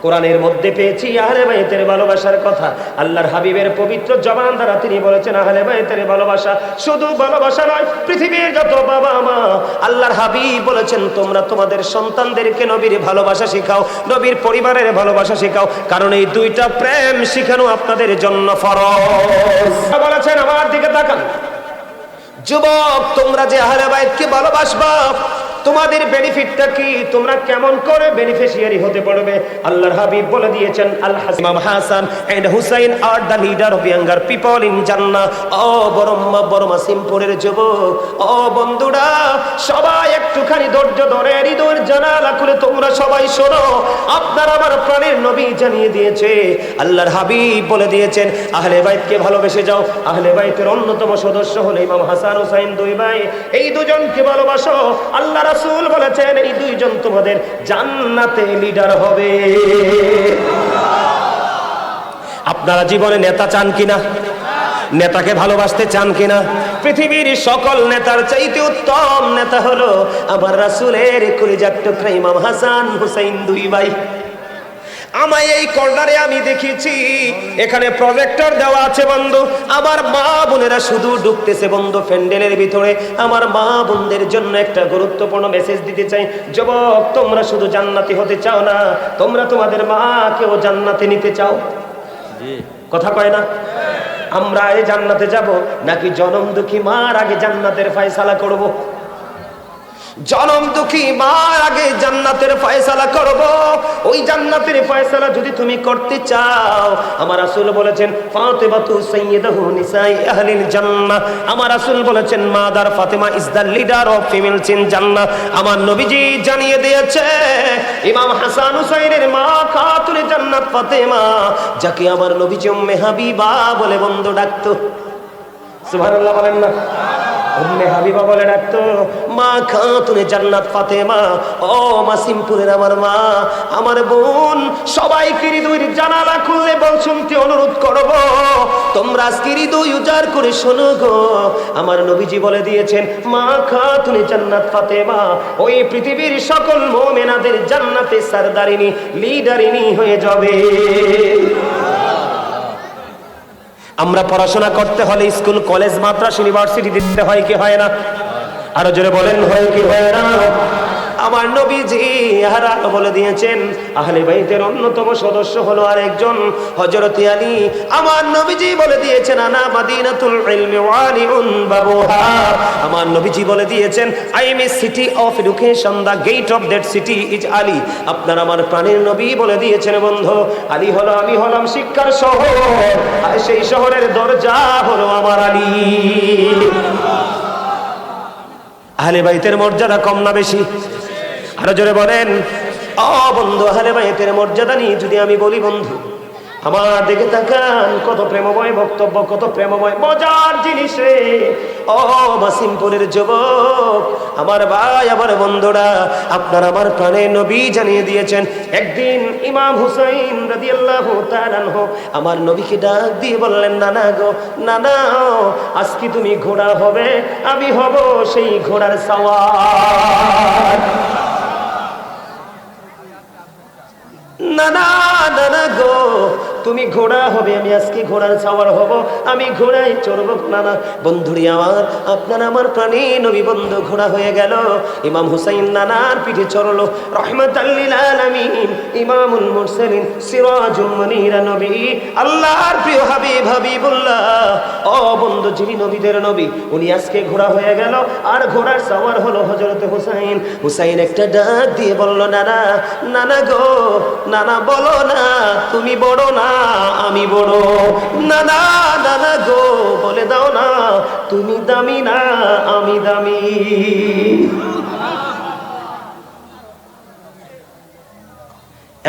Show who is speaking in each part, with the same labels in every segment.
Speaker 1: কোরআনের মধ্যে পেয়েছি আহলে বাইতের ভালোবাসার কথা। আল্লাহর হাবিবের পবিত্র জবান দ্বারা তিনি বলেছেন আহলে বাইতের ভালোবাসা শুধু ভালোবাসা নয়, পৃথিবীর যত বাবা মা আল্লাহর হাবিব বলেছেন তোমরা তোমাদের সন্তানদেরকে নবীর ভালোবাসা শেখাও, নবীর পরিবারের ভালোবাসা শেখাও, কারণ এই দুইটা প্রেম শেখানো আপনাদের জন্য ফরজ। বলেছেন আমার দিকে তাকান যুবক, তোমরা যে আহলে বাইতকে ভালোবাসবা তোমাদের বেনিফিটটা কি, তোমরা কেমন করে বেনিফিশিয়ারি হতে পারবে? আল্লাহর হাবিব বলে দিয়েছেন Al Imam Hasan and Hussain are the leader of younger people in Jannah. ও বড়মা সিমপুরের যুবক, ও বন্ধুরা, সবাই একটুখানি ধৈর্য ধরে হৃদয়ের জানালা খুলে তোমরা সবাই শোনো। আপনার আমার প্রাণের নবী জানিয়ে দিয়েছে, আল্লাহর হাবিব বলে দিয়েছেন আহলে বাইতকে ভালোবেসে যাও। আহলে বাইতের অন্যতম সদস্য হলো ইমাম হাসান হুসাইন, দুই ভাই, এই দুজনকে ভালোবাসো। আল্লাহ রাসূল বলেছেন এই দুইজন তোমাদের জান্নাতে লিডার হবে। আপনারা জীবনে নেতা চান কিনা? নেতাকে ভালোবাসতে চান কিনা? পৃথিবীর সকল নেতার চাইতে উত্তম নেতা হলো আমার রাসূলের কলিজার টুকরা ইমাম হাসান হুসাইন, দুই ভাই। আমায় এই কর্নারে আমি দেখেছি এখানে প্রজেক্টর দেওয়া আছে বন্ধু, আমার মা বোনেরা শুধু ঢুকতেছে বন্ধু প্যান্ডেলের ভিতরে। আমার মা বোনদের জন্য একটা গুরুত্বপূর্ণ মেসেজ দিতে চাই। যুবক, তোমরা শুধু জান্নাতি হতে চাও না, তোমরা তোমাদের মাকেও জান্নাতে নিতে চাও। কথা কয় না? আমরা এই জান্নাতে যাব নাকি জনম দুঃখী মার আগে জান্নাতের ফয়সালা করব? জনম দুঃখী মার আগে জান্নাতের ফয়সালা করব। ওই জান্নাতের ফয়সালা যদি তুমি করতে চাও, আমার রাসূল বলেছেন ফাতেমাতু সাইয়্যিদাতু নিসাই আহলিল জান্নাহ। আমার রাসূল বলেছেন mother Fatema is the leader of females in জান্নাহ। আমার নবীজি জানিয়ে দিয়েছে ইমাম হাসান হুসাইনের মা খাতুনে জান্নাত ফাতেমা, যাকে আমার নবীজি উম্মে হাবিবা বলে বন্ধু ডাকতো। সুবহানাল্লাহ বলেন না? উম্মে হাবিবা বলে ডাকতো, মা খাতুনে জান্নাত ফাতেমা। ও মাসিমপুরের আমার মা, আমার বোন, সবাইকে হৃদয়ের জানালা খুলে শুনতে অনুরোধ করব। তোমরা আজকে হৃদয় উজাড় করে শোনো গো। আমার নবীজি বলে দিয়েছেন মা খাতুনে জান্নাত ফাতেমা ওই পৃথিবীর সকল মুমিনাদের জান্নাতে সরদারিনী, লিডারিনী হয়ে যাবে। আমরা পড়াশোনা করতে হলে স্কুল, কলেজ, মাদ্রাসা, ইউনিভার্সিটি দিতে হয় কি হয় না? আরো জোরে বলেন, হয় কি হয় না? আমার নবীজি আহারা বলে দিয়েছেন আহলে বাইতের অন্যতম সদস্য হলো আরেকজন হযরত আলী। আমার নবীজি বলে দিয়েছেন আনা মাদিনাতুল ইলমি ওয়া আলিউন বাবুহা। আমার নবীজি বলে দিয়েছেন I am a city of education, the gate of that city is Ali. আপনার আমার প্রাণের নবী বলে দিয়েছেন বন্ধু, আলী হলো, আমি হলাম শিক্ষার শহর, আর সেই শহরের দরজা হলো আমার আলী। আহলে বাইতের মর্যাদা কম না বেশি? আরো জোরে বলেন। ও বন্ধু, আহলে বাইতের মর্যাদা নিয়ে যদি আমি বলি বন্ধু, আমার দিকে তাকান, কত প্রেমময় বক্তব্য, কত প্রেমময় মজার জিনিস রে। ও মাসিমপুরের যুবক, আমার ভাই, আমার বন্ধুরা, আপনার আমার প্রাণের নবী জানিয়ে দিয়েছেন একদিন ইমাম হুসাইন রাদিয়াল্লাহু তাআলা আনহু আমার নবীকে ডাক দিয়ে বললেন, নানা গো, নানা, আজকে তুমি ঘোড়া হবে, আমি হব সেই ঘোড়ার সওয়ার। নানা, নানা গো, তুমি ঘোড়া হবে, আমি আজকে ঘোড়ার সওয়ার হব, আমি ঘোড়ায় চড়বো। নানা বন্ধুরি আমার, আপনার আমার প্রাণী নবী বন্ধু ঘোড়া হয়ে গেল। ইমাম হুসাইন নানার পিঠে চড়লো। রহমাতাল লিল আলামিন, ইমামুল মুরসালিন, সিরাজুল মুনির নবী, আল্লাহর প্রিয় হাবিব হাবিবুল্লাহ। ও বন্ধু, যিনি নবীদের নবী, উনি আজকে ঘোড়া হয়ে গেল, আর ঘোড়ার সওয়ার হলো হযরত হুসাইন। হুসাইন একটা ডাক দিয়ে বলল, নানা, নানা গো, নানা বলো না তুমি বড় না আমি বড়। নানা, নানা গো, বলে দাও না তুমি দামি না আমি দামি।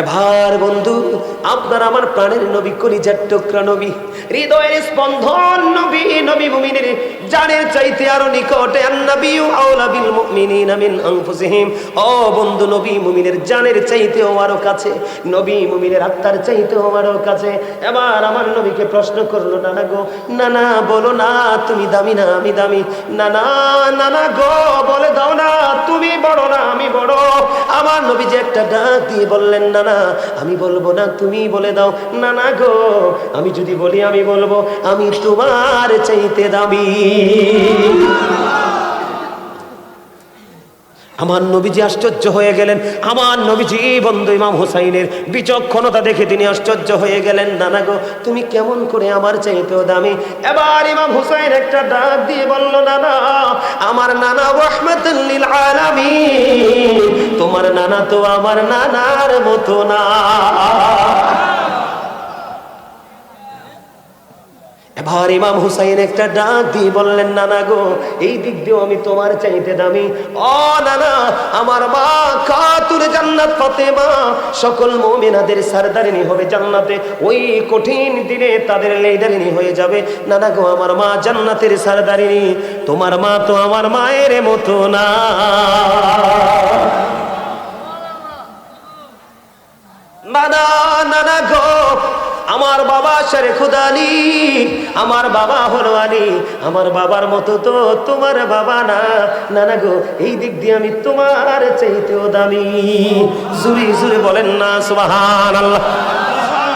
Speaker 1: এবার বন্ধু, আপনার আমার প্রাণের নবী, কলিজার টুকরা নবী, হৃদয়ের স্পন্দন নবী, নবী মুমিনের জানের চাইতে আরো নিকটে। আন-নাবিয়্যু আওলা বিল মুমিনিনা মিন আনফুসিহিম। ও বন্ধু, নবী মুমিনের জানের চাইতেও আরো কাছে, নবী মুমিনের আত্মার চাইতেও আরো কাছে। এবার আমার নবীকে প্রশ্ন করলো, নানা গো, নানা বলো না তুমি দামি না আমি দামি। নানা, নানা গো, বলে দাও না তুমি বড় না আমি বড়। আমার নবী যে একটা ডাক দিয়ে বললেন, নানা না, আমি বলবো না, তুমি বলে দাও। না না গো, আমি যদি বলি আমি বলবো আমি তোমার চাইতে দামি। আমার নবীজি আশ্চর্য হয়ে গেলেন। আমার নবীজি বন্ধু ইমাম হুসাইনের বিচক্ষণতা দেখে তিনি আশ্চর্য হয়ে গেলেন। নানা গো, তুমি কেমন করে আমার চাইতেও দামি? এবার ইমাম হুসাইন একটা ডাক দিয়ে বলল, নানা, আমার নানা রাহমাতুল লিল আলামিন, তোমার নানা তো আমার নানার মতো না। এবার ইমাম হুসাইন একটা ডাক দিয়ে বললেন, নানা গো, এই দিক দিয়েও আমি তোমার চাইতে দামি। ও নানা, আমার মা খাতুন জান্নাত ফাতেমা সকল মুমিনাদের সরদারিনী হবে জান্নাতে। ওই কঠিন দিনে তাদের লিডারিনী হয়ে যাবে। নানা গো, আমার মা জান্নাতের সরদারিনী, তোমার মা তো আমার মায়ের মতো না। নানা, নানা গো, আমার বাবা শেরখুদ আলী, আমার বাবা হলো আলী, আমার বাবার মতো তো তোমার বাবা না। নানা গো, এই দিক দিয়ে আমি তোমার চাইতেও দামি। জুরি জুরি বলেন না সুবহানাল্লাহ।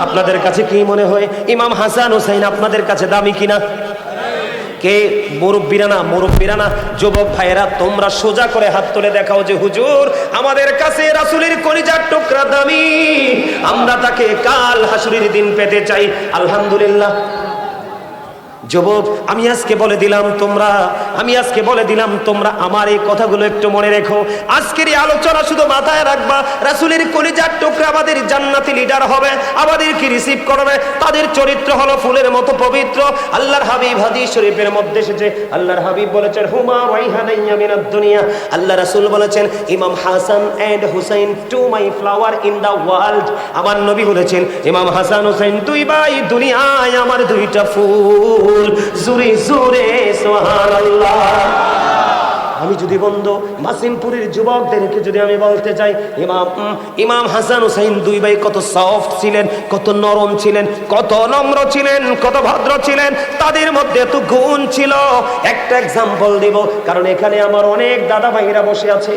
Speaker 1: আপনাদের কাছে কি মনে হয় ইমাম হাসান হুসাইন আপনাদের কাছে দামি কিনা? কে মুরব্বীরা না যুবক ভাইয়েরা, তোমরা সোজা করে হাত তুলে দেখাও যে হুজুর আমাদের কাছে রাসূলের কলিজার টুকরা দামি, আমরা তাকে কাল হাসরের দিন পেতে চাই। আলহামদুলিল্লাহ। যুবক, আমি আজকে বলে দিলাম তোমরা আমার এই কথাগুলো একটু মনে রেখো। আজকের এই আলোচনা শুধু মাথায় রাখবা, রাসূলের কলিজার টুকরা আমাদের জান্নাতি লিডার হবে, আমাদেরকে রিসিভ করবে। তাদের চরিত্র হলো ফুলের মতো পবিত্র। আল্লাহর হাবিব হাদিস শরীফের মধ্যে এসেছে, আল্লাহর হাবিব বলেছেন, হুমা রাইহানাইয়া মিনাদ দুনিয়া। আল্লাহ রাসূল বলেছেন, Imam Hasan and Hussain two my flower in the world. আমার নবী বলেছেন, ইমাম হাসান হুসাইন দুই ভাই দুনিয়ায় আমার দুইটা ফুল। জুরে জুরে সুবহানাল্লাহ। আমি যদি বন্ধু মাসিমপুরের যুবকদেরকে যদি আমি বলতে চাই, ইমাম হাসান হুসাইন দুই ভাই কত সফট ছিলেন, কত নরম ছিলেন, কত নম্র ছিলেন, কত ভদ্র ছিলেন, তাদের মধ্যে এত গুণ ছিল। একটা এক্সাম্পল দিব, কারণ এখানে আমার অনেক দাদা ভাইরা বসে আছে।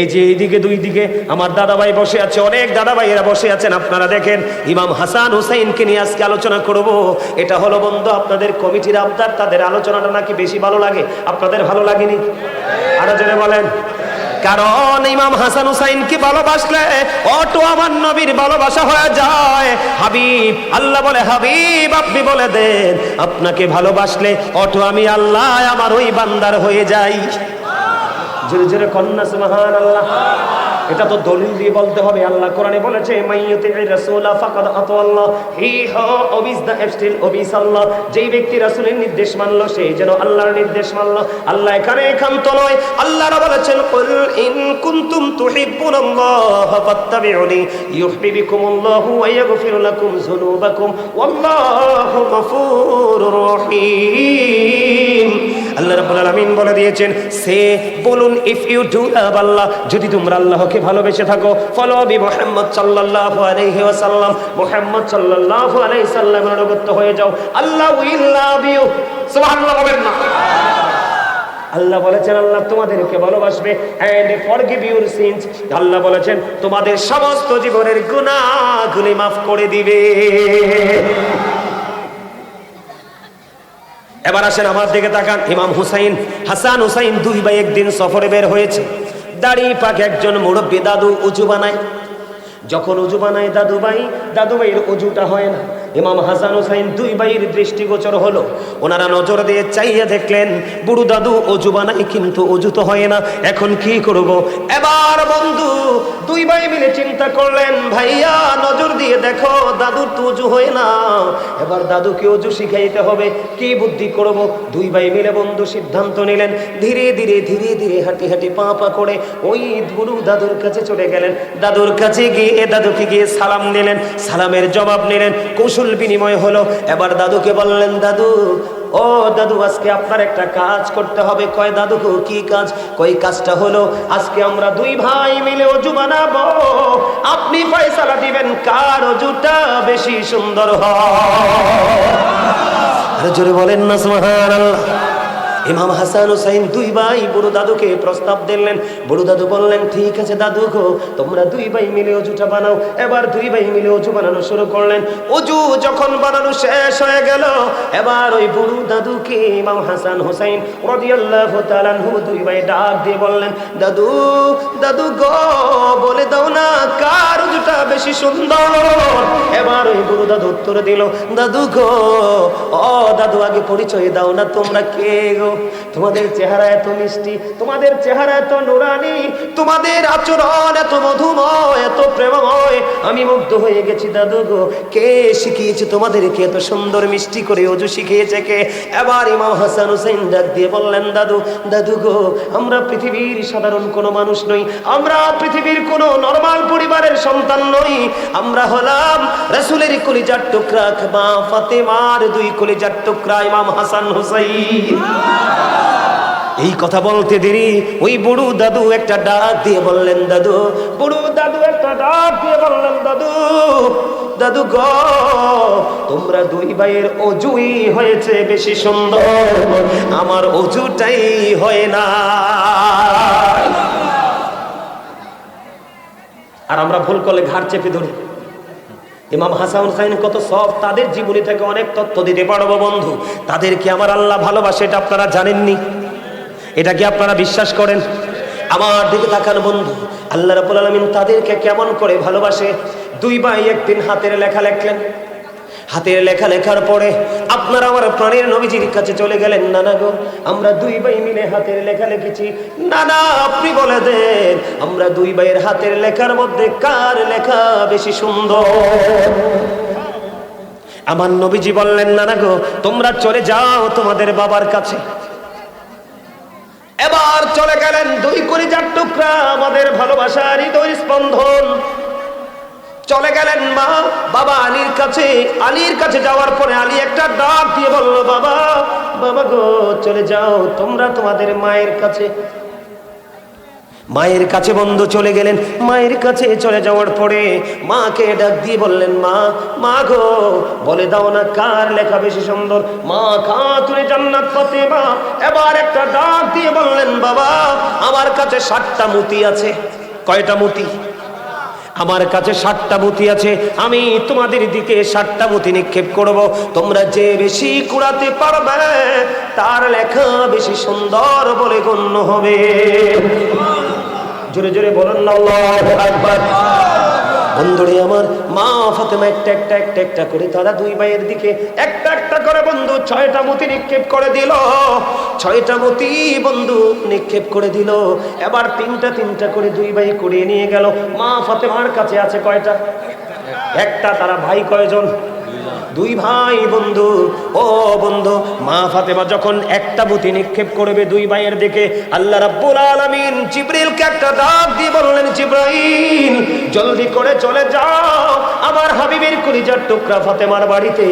Speaker 1: এই যে এইদিকে দুই দিকে আমার দাদা ভাই বসে আছে, অনেক দাদা ভাইয়েরা বসে আছেন। আপনারা দেখেন, ইমাম হাসান হুসাইনকে নিয়ে আজকে আলোচনা করব। এটা হলো বন্ধু আপনাদের কমিটির আবদার, তাদের আলোচনাটা নাকি বেশি ভালো লাগে। আপনাদের ভালো লাগেনি? আরো জোরে বলেন। কারণ ইমাম হাসান হুসাইনকে ভালোবাসলে অটো আমার নবীর ভালোবাসা হয়ে যায়। হাবিব, আল্লাহ বলে, হাবিব আপনি বলে দেন, আপনাকে ভালোবাসলে অটো আমি আল্লাহ আমার ওই বান্দার হয়ে যাই। জোরে জোরে কন্যা সুবহানাল্লাহ। এটা তো দলিল দিয়ে বলতে হবে। আল্লাহ কোরআনে বলেছে, মাইয়ুতির রাসূলা ফাকাদ আতাআল্লাহ, হি ওবিস দা এফস্টিল ওবিস আল্লাহ। যেই ব্যক্তি রাসূলের নির্দেশ মানলো সেই যেন আল্লাহর নির্দেশ মানলো। আল্লাহ এখানে একান্ত নয়, আল্লাহরা বলেছেন, কুল ইন কুনতুম তুহিব্বুনাল্লাহ ফাত্তাবিউনি ইউহিব্বুকুমুল্লাহু ওয়া ইয়াগফির লাকুম যুনুবাকুম ওয়াল্লাহু গফুরুর রহিম। আল্লাহ রাব্বুল আলামিন বলে দিয়েছেন, সে বলুন, ইফ ইউ ডু লাভ আল্লাহ, যদি তোমরা আল্লাহকে ভালোবেসে থাকো, ফলো বি মুহাম্মদ সাল্লাল্লাহু আলাইহি ওয়াসাল্লাম, মুহাম্মদ সাল্লাল্লাহু আলাইহি সাল্লামের অনুগত হয়ে যাও, আল্লাহ উইল লাভ ইউ। সুবহানাল্লাহ বলেন না? আল্লাহ বলেছেন, আল্লাহ তোমাদেরকে ভালোবাসবে, এন্ড ফরগিভ ইউর সিনস। আল্লাহ বলেছেন, তোমাদের সমস্ত জীবনের গুনাহগুলি মাফ করে দিবে। এবার আসেন আমার দিকে তাকান। ইমাম হাসান হুসাইন দুই ভাই একদিন সফরে বের হয়েছে। দাড়ি পাক একজন মুরব্বী দাদু উজু বানায়। যখন উজু বানায় দাদু ভাইয়ের উজুটা হয় না। ইমাম হাসান হুসাইন দুই ভাইয়ের দৃষ্টিগোচর হলো। ওনারা নজর দিয়ে চাইয়া দেখলেন, বুড়ো দাদু অজু বানায় কিন্তু অজু তো হয় না, এখন কি করব? এবার বন্ধু দুই ভাই মিলে চিন্তা করলেন, ভাইয়া নজর দিয়ে দেখো দাদুর তো অজু হয় না, এবার দাদুকে অজু শিখাইতে হবে, কি বুদ্ধি করব? দুই ভাই মিলে বন্ধু সিদ্ধান্ত নিলেন, ধীরে ধীরে ধীরে ধীরে হাঁটি হাঁটি পা পা করে ওই বুড়ো দাদুর কাছে চলে গেলেন। দাদুর কাছে গিয়ে দাদুকে গিয়ে সালাম দিলেন, সালামের জবাব নিলেন, কৌশল বিনিময় হলো। এবার দাদুকে বললেন, দাদু, ও দাদু, আজকে আপনার একটা কাজ করতে হবে। কয় দাদু, কি কাজ? কই কাজটা হলো, আজকে আমরা দুই ভাই মিলে অজু বানাবো, আপনি ফয়সালা দিবেন কার অজুটা বেশি সুন্দর হয়। আরে জোরে বলেন না সুবহানাল্লাহ। ইমাম হাসান হুসাইন দুই ভাই বড় দাদুকে প্রস্তাব দিলেন। বড় দাদু বললেন, ঠিক আছে দাদু গো, তোমরা দুই ভাই মিলে অজুটা বানাও। এবার দুই ভাই মিলে অজু বানানো শুরু করলেন। অজু যখন বানানো শেষ হয়ে গেল, এবার ওই বড় দাদুকে ইমাম হাসান হুসাইন রাদিয়াল্লাহু তাআলা আনহু দুই ভাই ডাক দিয়ে বললেন, দাদু দাদু গো, বলে দাও না কার অজুটা বেশি সুন্দর। এবার ওই বড় দাদু উত্তর দিল, দাদু গো, ও দাদু আগে পরিচয় দাও না, তোমরা কে গো? তোমাদের চেহারা এত মিষ্টি, তোমাদের চেহারা এত নুরানি, তোমাদের আচরণ এত মধুময়, এত প্রেমময়, আমি মুগ্ধ হয়ে গেছি দাদু গো। কে শিখিয়েছে তোমাদেরকে এত সুন্দর মিষ্টি করে অজু শিখিয়েছে কে? এবার ইমাম হাসান হুসাইন ডাক দিয়ে বললেন, দাদু দাদু গো, আমরা পৃথিবীর সাধারণ কোনো মানুষ নই, আমরা পৃথিবীর কোনো নরমাল পরিবারের সন্তান নই, আমরা হলাম রাসূলের কলিজার টুকরা, মা ফাতেমার দুই কলিজার টুকরা ইমাম হাসান হুসাইন। এই কথা বলতে দেরি ওই বুড়ো দাদু একটা ডাক দিয়ে বললেন, দাদু, বুড়ো দাদু একটা ডাক দিয়ে বললেন, দাদু দাদু গো, তোমরা দুই ভাইয়ের অজুই হয়েছে বেশি সুন্দর, আমার অজুটাই হয় না। আর আমরা ভুল করলে ঘাড় চেপে ধরি। ইমাম হাসান হুসাইন কত সব, তাদের জীবনী থেকে অনেক তথ্য দিতে পারবো বন্ধু। তাদেরকে আমার আল্লাহ ভালোবাসে, এটা আপনারা জানেননি? এটা কি আপনারা বিশ্বাস করেন? আমার দিকে তাকান বন্ধু, আল্লাহ রাব্বুল আলামিন তাদেরকে কেমন করে ভালোবাসে। দুই ভাই একদিন হাতের লেখা লেখলেন। হাতের লেখা লেখার পরে আপনারা আমার প্রাণের নবীজির কাছে চলে গেলেন, নানা গো, আমরা দুই ভাই মিলে হাতের লেখা লিখেছি। নানা আপনি বলে দেন, আমরা দুই ভাইয়ের হাতের লেখার মধ্যে কার লেখা বেশি সুন্দর? আমার নবীজি বললেন, নানা গো, তোমরা চলে যাও তোমাদের বাবার কাছে। এবার চলে গেলেন দুই কলিজার টুকরা, আমাদের ভালোবাসার হৃদয় স্পন্দন। চলে গেলেন মা বাবা আলীর কাছে। আলীর কাছে যাওয়ার পরে আলী একটা ডাক দিয়ে বলল, বাবা বাবা গো, চলে যাও তোমরা তোমাদের মায়ের কাছে। মায়ের কাছে বন্ধু চলে গেলেন। মায়ের কাছে চলে যাওয়ার পরে মাকে ডাক দিয়ে বললেন, মা মা গো, বলে দাও না কার লেখা বেশি সুন্দর? মা খাতুনে জান্নাত ফাতেমা এবার একটা ডাক দিয়ে বললেন, বাবা আমার কাছে 7টা মতি আছে। কয়টা মতি? আমার কাছে 7টা মতি আছে। আমি তোমাদের দিকে 7টা মতি নিক্ষেপ করব। তোমরা যে বেশি কুড়াতে পারবে তার লেখা বেশি সুন্দর বলে গণ্য হবে। জোরে জোরে বলুন না আল্লাহু আকবার। বন্ধুরে আমার, মা ফাতেমা একটা করে তারা দুই ভাইয়ের দিকে একটা একটা করে বন্ধু 6টা মতি নিক্ষেপ করে দিল। 6টা মতি বন্ধু নিক্ষেপ করে দিল। এবার তিনটা করে দুই ভাই কুড়িয়ে নিয়ে গেল। মা ফাতেমার কাছে আছে কয়টা? একটা। তারা ভাই কয়জন? দুই ভাই বন্ধু। ও বন্ধু, মা ফাতেমা যখন একটা মতি নিক্ষেপ করবে দুই ভাইয়ের দিকে, আল্লাহ রাব্বুল আলামিন জিবরিলকে একটা ডাক দিয়ে বললেন, জিবরাইল জলদি করে চলে যাও আমার হাবিবের কলিজার টুকরা ফাতেমার বাড়িতে।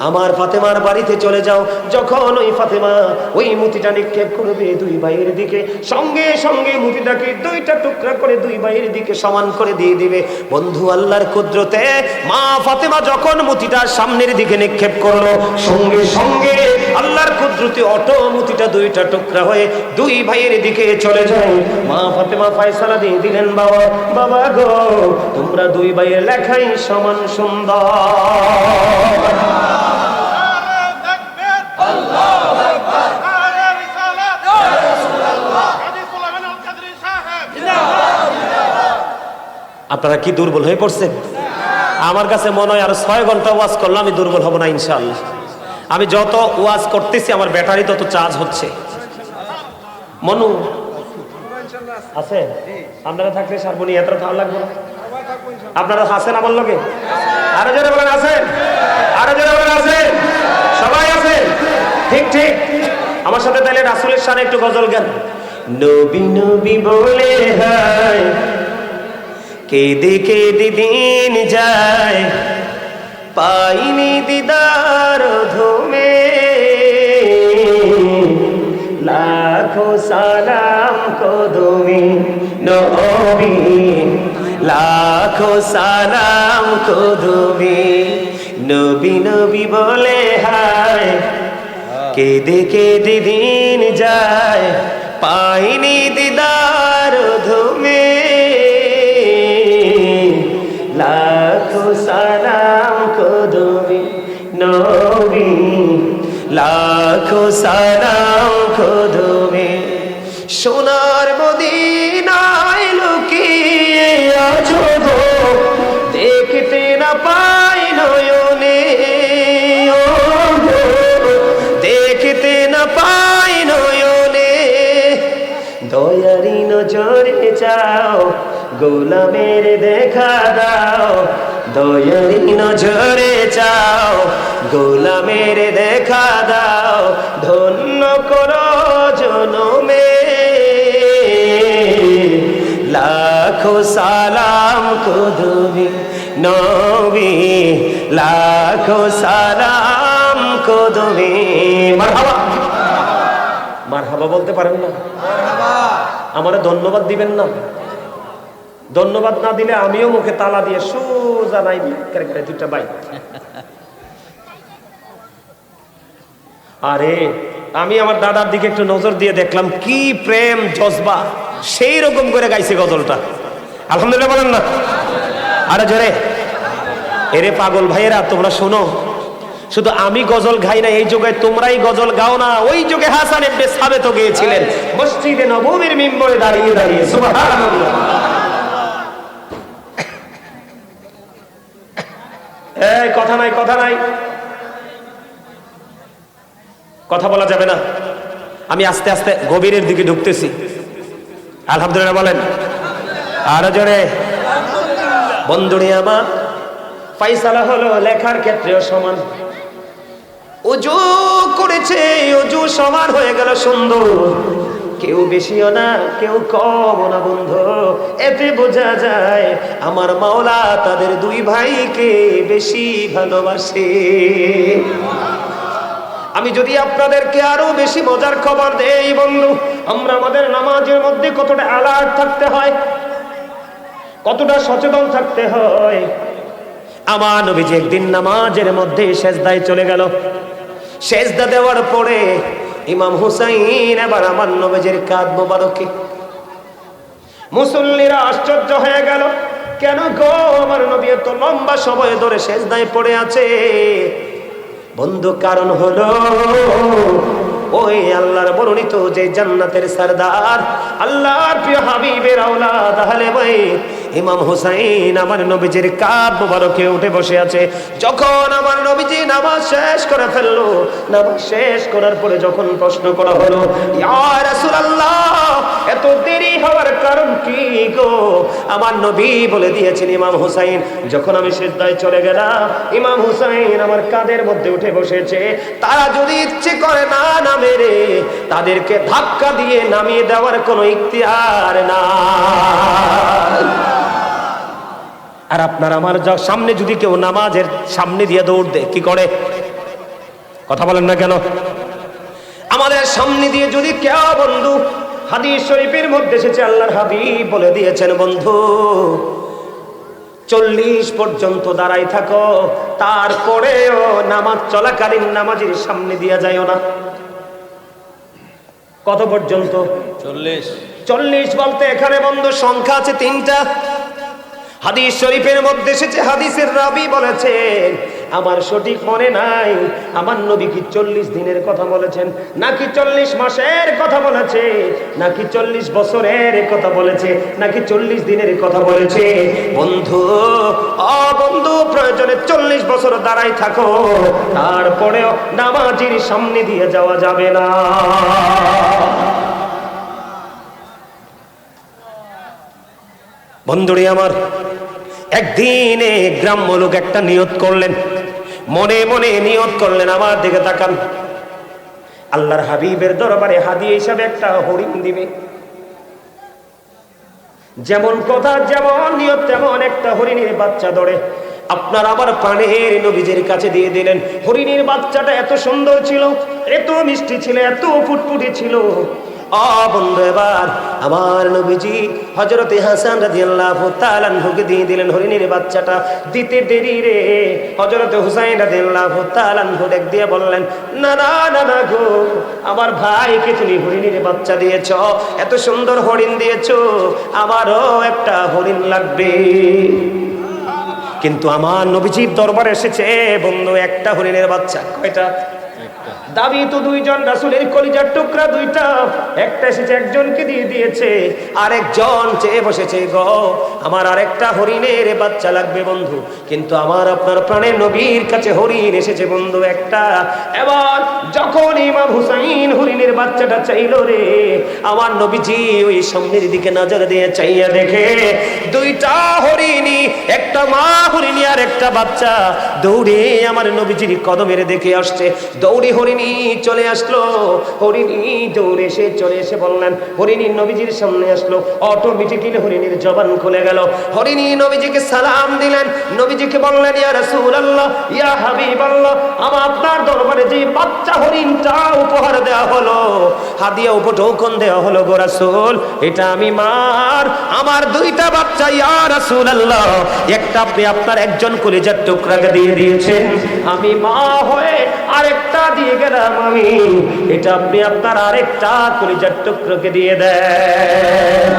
Speaker 1: আমার ফাতেমার বাড়িতে চলে যাও। যখন ওই ফাতেমা ওই মুতিটা নিক্ষেপ করবে দুই ভাইয়ের দিকে, সঙ্গে সঙ্গে মুতিটাকে 2টা টুকরা করে দুই ভাইয়ের দিকে সমান করে দিয়ে দিবে। বন্ধু, আল্লাহর কুদরতে মা ফাতেমা যখন মুতিটা সামনের দিকে নিক্ষেপ করলো, সঙ্গে সঙ্গে আল্লাহর কুদরতে অটো মুতিটা 2টা টুকরা হয়ে দুই ভাইয়ের দিকে চলে যায়। মা ফাতেমা ফয়সালা দিয়ে দিলেন, বাবা বাবা গো, তোমরা দুই ভাইয়ের লেখাই সমান সুন্দর। আপনারা কি দুর্বল হয়ে পড়ছেন? আমার কাছে মনে হয় আর 6 ঘন্টা ওয়াজ করলে আমি দুর্বল হব না ইনশাআল্লাহ। আমি যত ওয়াজ করতেছি আমার ব্যাটারি তত চার্জ হচ্ছে। মনু আছে? আপনারা থাকলে সারবনি, এত ভালো লাগবে না? আপনারা আছেন আমার লগে? আরো জোরে বলেন আছেন, আরো জোরে বলেন আছেন। সবাই আছেন? ঠিক ঠিক। আমার সাথে তাহলে রাসূলের শানে একটু গজল গান। নবী নবী বলে হায় কেঁদে কেঁদে দিন যায়, পাইনি দিদার ধুমে, লাখো সালাম কদমে নবী, লাখো সালাম কদমে। নবী নবী বলে হায় কেঁদে কেঁদে দিন যায় পাইনি দিদার ধুমে লাখো সালাম কদমে নবী লাখো সালাম কদমে সোনার মদিনায় লুকিয়ে আছো গো দেখতে না পাই নয়নে ও গো দেখতে না পাই নয়নে দয়ারি নজরে চাও গোলামের দেখা দাও দয়ারি নজরে চাও গোলামের দেখা দাও ধন্য করো জনমে লাখো সালাম কদমে নবী লাখো সালাম কদমে মারহাবা মারহাবা বলতে পারেন না আমারে ধন্যবাদ দিবেন না ধন্যবাদ না দিলে আমিও মুখে তালা দিয়ে সোজা নাই দুইটা বাইক আরে আমি আমার দাদার দিকে একটু নজর দিয়ে দেখলাম কি প্রেম জজবা সেই রকম করে গাইছে গজলটা আলহামদুলিল্লাহ বলেন না আরে জোরে এরে পাগল ভাইয়েরা তোমরা শোনো শুধু আমি গজল গাই না এই যুগে তোমরাই গজল গাও না ওই যুগে হাসান ইবনে সাবিত গিয়েছিলেন মসজিদে নববীর মিম্বরে দাঁড়িয়ে দাঁড়িয়ে সুবহানাল্লাহ এই কথা নাই কথা বলা যাবে না আমি আস্তে আস্তে গভীরের দিকে ঢুকতেছি আলহামদুলিল্লাহ বলেন আরো জোরে বন্ধুরে আমার ফাইসালা হলো লেখার ক্ষেত্রেও সমান ওযু করেছে ওযু সমান হয়ে গেল সুন্দর কেউ বেশিও না কেউ কমও না বন্ধু এতে বোঝা যায় আমার মাওলা তাদের দুই ভাইকে বেশি ভালোবাসে আমি যদি আপনাদেরকে আরো বেশি মজার খবর দেই বন্ধু আমরা আমাদের নামাজের মধ্যে কতটা অ্যালার্ট থাকতে হয় কতটা সচেতন থাকতে হয় আমার নবীজি একদিন নামাজের মধ্যে সেজদায় চলে গেল সেজদা দেওয়ার পরে ইমাম হুসাইন এবার আমার নবীজির কাঁধ মোবারকে মুসল্লিরা আশ্চর্য হয়ে গেল কেন গো আমার নবী এত লম্বা সময় ধরে সেজদায় পড়ে আছে বন্ধু কারণ হলো ওই আল্লাহর বর্ণিত যে জান্নাতের সরদার আল্লাহর প্রিয় হাবিবের আওলাদ আহলে বাইত ইমাম হুসাইন আমার নবীজির কাঁধ মোবারকে উঠে বসে আছে যখন আমার নবীজি নামাজ শেষ করে ফেললো নামাজ শেষ করার পরে যখন প্রশ্ন করা হলো ইয়া রাসূলুল্লাহ এত দেরি হওয়ার কারণ কি গো আমার নবী বলে দিয়েছেন ইমাম হুসাইন যখন আমি সিজদায় চলে গেলাম ইমাম হুসাইন আমার কাঁধের মধ্যে উঠে বসেছে তারা যদি ইচ্ছে করে না নামে রে তাদেরকে ধাক্কা দিয়ে নামিয়ে দেওয়ার কোনো ইখতিয়ার না আর আপনার আমার সামনে যদি কেউ নামাজের সামনে দিয়ে দৌড় দেয় কি করে কথা বলেন না কেন আমাদের সামনে দিয়ে যদি কেউ বন্ধু হাদিস শরীফের মধ্যে এসেছে আল্লাহর হাবিব বলে দিয়েছেন বন্ধু 40 পর্যন্ত দাঁড়াই থাকো তারপরেও নামাজ চলাকালীন নামাজের সামনে দিয়ে যাইও না কত পর্যন্ত 40 বলতে এখানে বন্ধু সংখ্যা আছে 3টা হাদিস শরীফের মধ্যে এসেছে হাদিসের রাবী বলেছেন আমার সঠিক মনে নাই আমার নবী কি 40 দিনের কথা বলেছেন নাকি 40 মাসের কথা বলেছে নাকি 40 বছরের কথা বলেছে নাকি 40 দিনের কথা বলেছে বন্ধু বন্ধু প্রয়োজনে 40 বছর দাঁড়াই থাকো তারপরেও নামাজের সামনে দিয়ে যাওয়া যাবে না বন্ধুরে আমার একদিনে গ্রাম্য লোক একটা নিয়ত করলেন মনে মনে নিয়ত করলেন আমার দিকে তাকান আল্লাহর হাবিবের দরবারে হাদিয়া হিসাবে একটা হরিণ দিবে যেমন কথা যেমন নিয়ত তেমন একটা হরিণের বাচ্চা ধরে আপনার আমার প্রাণের নবীজির কাছে দিয়ে দিলেন হরিণের বাচ্চাটা এত সুন্দর ছিল এত মিষ্টি ছিল এত ফুটফুটে ছিল বন্ধু, এবার আমার নবীজি হযরতে হাসান রাদিয়াল্লাহু তাআলা আনহুকে দিয়ে দিলেন হরিণের বাচ্চাটা। দিতে দেরি রে হযরতে হুসাইন রাদিয়াল্লাহু তাআলা আনহু ডাক দিয়ে বললেন, না না না না গো, আমার ভাইকে তুমি হরিণের বাচ্চা দিয়েছ, এত সুন্দর হরিণ দিয়েছ, আমারও একটা হরিণ লাগবে। কিন্তু আমার নবীজির দরবারে এসেছে বন্ধু একটা হরিণের বাচ্চা। কয়টা? দাবি তো দুইজন, রাসূলের কলিজার টুকরা দুইটা। একটা এসেছে একজনকে দিয়ে দিয়েছে, আরেকজন চেয়ে বসেছে, গো আমার আরেকটা হরিণের বাচ্চা লাগবে বন্ধু। কিন্তু আমার আপনার প্রাণের নবীর কাছে হরিণ এসেছে বন্ধু একটা। এবার যখন ইমাম হুসাইন হরিণের বাচ্চাটা চাইলো রে, আমার নবীজি ওই সামনের দিকে নজর দিয়ে চাইয়া দেখে দুইটা হরিণী, একটা মা হরিণী আর একটা বাচ্চা দৌড়ে আমার নবীজির কদমের দেখে আসছে। দৌড়ে হরিণী চলে আসলো, হরিণী দৌড়ে এসে চলে এসে বললেন, হরিণী নবীজির সামনে আসলো, অটোমেটিক্যালি হরিণীর জবান খুলে গেল। হরিণী নবীজিকে সালাম দিলেন, নবীজিকে বললেন, ইয়া রাসূলুল্লাহ, ইয়া হাবিবাল্লাহ, আমার আপনার দরবারে যে বাচ্চা হরিণটা উপহার দেওয়া হলো, হাদিয়া উপটোকন দেওয়া হলো গো রাসূল, এটা আমি মার, আমার দুইটা বাচ্চা ইয়া রাসূলুল্লাহ, একটা আপনি আপনার একজন কলিজার টুকরাকে দিয়ে দিয়েছেন, আমি মা হয়ে আরেকটা দিয়ে গেলাম আমি, এটা আপনি আপনার আরেকটা কলিজার টুকরাকে দিয়ে দেন।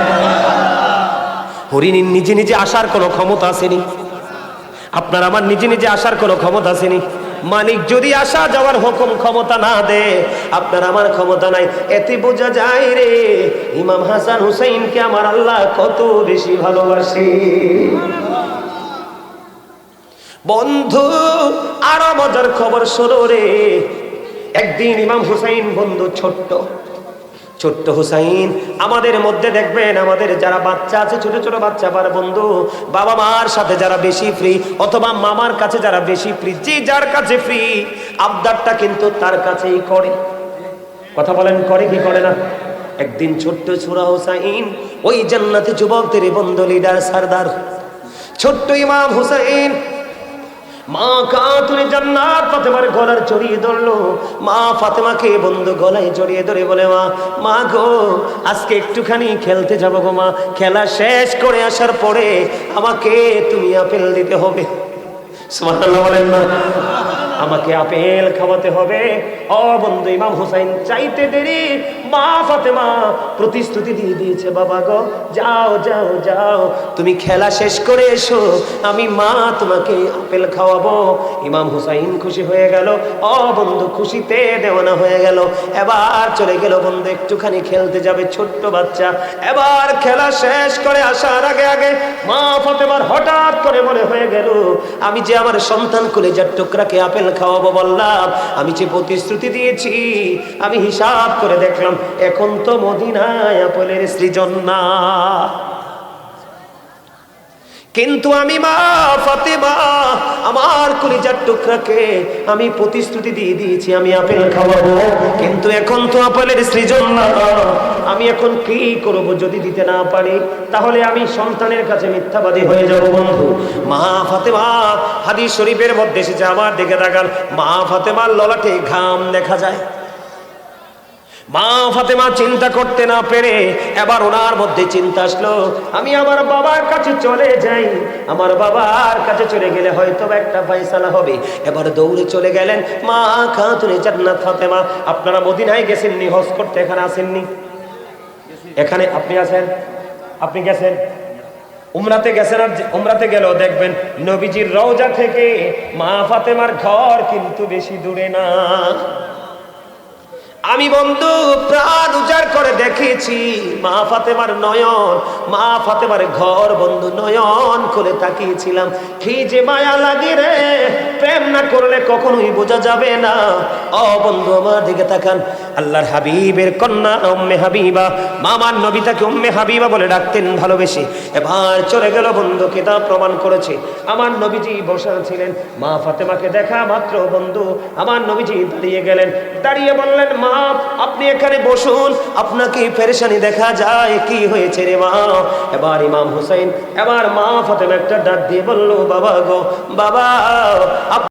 Speaker 1: হরিণীর নিজে নিজে আসার কোনো ক্ষমতা আসেনি, আপনার আমার নিজে নিজে আসার কোনো ক্ষমতা আসেনি। মালিক যদি আসা যাওয়ার হুকুম ক্ষমতা না দে, আপনার আমার ক্ষমতা নাই। এতে বোঝা যায় রে ইমাম হাসান হুসাইনকে আমার আল্লাহ কত বেশি ভালোবাসে। বন্ধু আরো মজার খবর শোনো রে, একদিন ইমাম হুসাইন বন্ধু ছোট্ট হুসাইন, আমাদের মধ্যে দেখবেন আমাদের যারা বাচ্চা আছে, ছোট ছোট বাচ্চা, আবার বন্ধু বাবা মার সাথে যারা বেশি ফ্রি, অথবা মামার কাছে যারা বেশি ফ্রি, যে যার কাছে ফ্রি আবদারটা কিন্তু তার কাছেই করে। কথা বলেন, করে কি করে না? একদিন ছোট্ট ছোড়া হুসাইন, ওই জান্নাতি যুবকদের বন্ধু লিডার সরদার ছোট্ট ইমাম হুসাইন, মা খাতুনে জান্নাত ফাতেমার গলার জড়িয়ে ধরলো। মা ফাতেমাকে বন্ধু গলায় জড়িয়ে ধরে বলে, মা গো আজকে একটুখানি খেলতে যাব গো মা, খেলা শেষ করে আসার পরে আমাকে তুমি আপেল দিতে হবে। সুবহানাল্লাহ বলেন না, আমাকে আপেল খাওয়াতে হবে। ও বন্ধু ইমাম হুসাইন চাইতে দেরি, মা ফাতেমা প্রতিশ্রুতি দিয়ে দিয়েছে, বাবা গো যাও যাও যাও, তুমি খেলা শেষ করে এসো, আমি মা তোমাকে আপেল খাওয়াবো। ইমাম হুসাইন খুশি হয়ে গেল, ও বন্ধু খুশিতে দেওয়ানা হয়ে গেল। এবার চলে গেল বন্ধু, একটুখানি খেলতে যাবে ছোট্ট বাচ্চা। এবার খেলা শেষ করে আসার আগে আগে মা ফাতেমার হঠাৎ করে মনে হয়ে গেল, আমি যে আমার সন্তান কলিজার টুকরাকে আপেল খাওয়াবো বললাম, আমি যে প্রতিশ্রুতি দিয়েছি, আমি হিসাব করে দেখলাম এখন তো মদিনায় আপেলের সৃজন না, কিন্তু আমি মা ফাতেমা আমার কলিজার টুকরাকে আমি প্রতিশ্রুতি দিয়ে দিয়েছি আমি আপেল খাওয়াবো, কিন্তু এখন তো আপেলের সৃজন না, আমি এখন কি করব? যদি দিতে না পারি তাহলে আমি সন্তানের কাছে মিথ্যাবাদী হয়ে যাব বন্ধু। মা ফাতেমা, হাদিস শরীফের মধ্যে এসেছে, আমার দিকে তাকান, মা ফাতেমার ললাটে ঘাম দেখা যায়। মা ফাতেমা চিন্তা করতে না পেরে এবার ওনার মধ্যে চিন্তা আসলো, আমি আমার বাবার কাছে চলে যাই, আমার বাবার কাছে চলে গেলে হয়তো একটা ফয়সালা হবে। এবার দৌড়ে চলে গেলেন মা খাতুনে জান্নাত ফাতেমা। আপনারা মদিনায় গেছেননি, হজ করতে এখানে আসেননি? এখানে আপনি আছেন, আপনি গেছেন উমরাতে গেছেন, আর উমরাতে গেলেও দেখবেন নবীজির রওজা থেকে মা ফাতেমার ঘর কিন্তু বেশি দূরে না। আমি বন্ধু প্রাণ উজাড় করে দেখেছি মা ফাতেমার নয়ন, মা ফাতেমার ঘর বন্ধু নয়ন করে তাকিয়েছিলাম, কি যে মায়া লাগে রে, প্রেম না করলে কখনোই বোঝা যাবে না। ও বন্ধু আমার দিকে তাকান, আল্লাহর হাবিবের কন্যা উম্মে হাবিবা, মামার নবী তাকে উম্মে হাবিবা বলে ডাকতেন ভালোবেসে। এবার চলে গেল বন্ধু, কিতাব প্রমাণ করেছে আমার নবীজি বসা ছিলেন, মা ফাতেমাকে দেখা মাত্র বন্ধু আমার নবীজি দাঁড়িয়ে গেলেন, দাঁড়িয়ে বললেন, মা আপনি এখানে বসুন, আপনাকে পেরেশানি দেখা যায়, কি হয়েছে রে মা? এবার ইমাম হুসাইন, এবার মা ফাতেমা একটা ডাক দিয়ে বলল, বাবা গো বাবা।